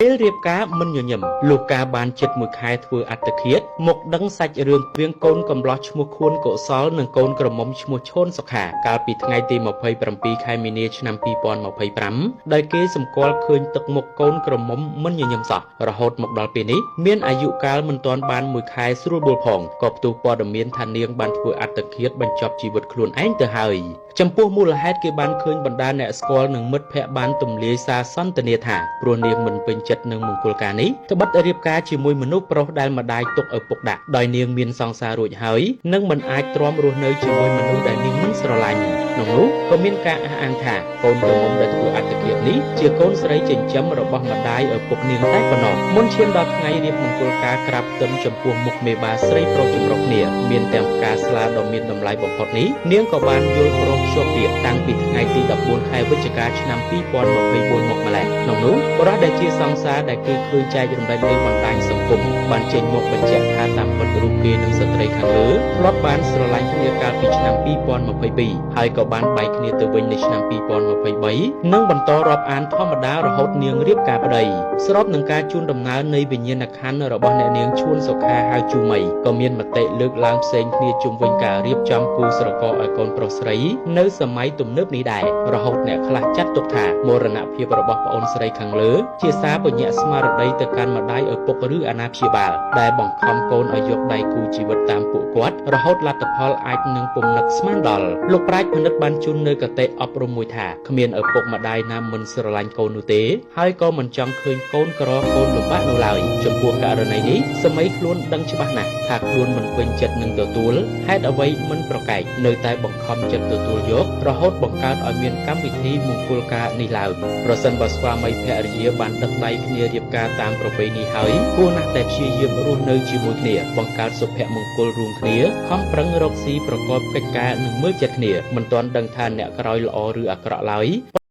ពេលរៀបការមិនញញឹមលោកការបានចិត្តមួយខែធ្វើអត្តឃាតមកដឹងសាច់រឿងព្រៀងកូនកំឡោះឈ្មោះខួនកុសលនិងកូនក្រមុំឈ្មោះឈុនសុខាកាលពីថ្ងៃទី27ខែមីនាឆ្នាំ2025ដែលគេសម្គាល់ឃើញទឹកមុខកូនក្រមុំមិនញញឹមសោះរហូតមកដល់ពេលនេះមានអាយុកាលមិនទាន់បានមួយខែស្រួលបួលផងក៏ផ្ទុះព័ត៌មានថានាងបានធ្វើអត្តឃាតបញ្ចប់ជីវិតខ្លួនឯងទៅហើយចំពោះមូលហេតុគេបានឃើញបណ្ដាអ្នកស្គាល់និងមិត្តភ័ក្តិបានទម្លាយសារសន្ទនាថាព្រោះនាងមិនពេញចិត្តនឹងមង្គលការនេះត្បិតរៀបការជាមួយមនុស្សប្រុសដែលម្ដាយទុកឪពុកដាក់ដោយនាងមានសង្សាររួចហើយនិងមិនអាចទ្រាំរស់នៅជាមួយមនុស្សដែលនាងមិនស្រឡាញ់ក្នុងនោះក៏មានការអះអាងថាកូនក្រមុំដែលធ្វើអត្តឃាតនេះជាកូនស្រីចិញ្ចឹមរបស់ម្ដាយឪពុកនាងតែប៉ុណ្ណោះមុនឈានដល់ថ្ងៃរៀបមង្គលការក្រាបផ្ទឹមចំពោះមុខមេបាស្រីប្រុសចម្រុះគ្នាមានទាំងផ្កាស្លាដ៏មានតម្លៃបំផុតនេះនាងក៏បានយល់ព្រមជាប់ពាក្យតាំងពីថ្ងៃទី14ខែវិច្ឆិកាឆ្នាំ2024មកម្ល៉េះក្នុងនោះបរិះដែលជាសង្សារដែលគេឃើញចែករំលែកលើបណ្ដាញសង្គមបានចេញមកបញ្ជាក់ថាតាមពិតរូបគេនិងស្ត្រីខាងលើធ្លាប់បានស្រឡាញ់គ្នាកាលពីឆ្នាំ2022ហើយក៏បានបែកគ្នាទៅវិញនៅឆ្នាំ2023និងបន្តរាប់អានធម្មតារហូតនាងរៀបការប្តីស្របនឹងការជូនដំណើរនៃវិញ្ញាណក្ខន្ធរបស់អ្នកនាងឈួនសុខាហៅជូមីក៏មានមតិលើកឡើងផ្សេងគ្នាជុំវិញការរៀបចំគូស្រករឲ្យកូនប្រុសស្រីនៅសម័យទំនើបនេះដែររហូតអ្នកខ្លះចាត់ទុកថាមរណភាពរបស់ប្អូនស្រីខាងលើជាសារបញ្ញស្មារតីទៅកាន់ម្ដាយឪពុកឬអាណាព្យាបាលដែលបង្ខំកូនឲ្យយកដៃគូជីវិតតាមពួកគាត់រហូតលទ្ធផលអាចនឹងពុំនឹកស្មានដល់លោកប្រាជ្ញពិនិត្យបានជូននៅកតេអប់រំមួយថាគ្មានឪពុកម្ដាយណាមិនស្រឡាញ់កូននោះទេហើយក៏មិនចង់ឃើញកូនក្រកូនលំបាកនោះឡើយចំពោះករណីនេះសម័យខ្លួនដឹងច្បាស់ណាស់ថាខ្លួនមិនពេញចិត្តនឹងទទួលហេតុអ្វីមិនប្រកែកនៅតែបង្ខំចិត្តទទួលយករហូតបង្កើតឲ្យមានកម្មវិធីមង្គលការនេះឡើងប្រសិនបើស្វាមីភរិយាបានដឹកដៃគ្នារៀបការតាមប្រពៃណីហើយគួរណាស់តែព្យាយាមរស់នៅជាមួយគ្នាបង្កើតសុភមង្គលរួមគ្នាខំប្រឹងរកស៊ីប្រកបកិច្ចការនិងមើលចិត្តគ្នាមិនទាន់ដឹងថាអ្នកក្រោយល្អឬអាក្រក់ឡើយ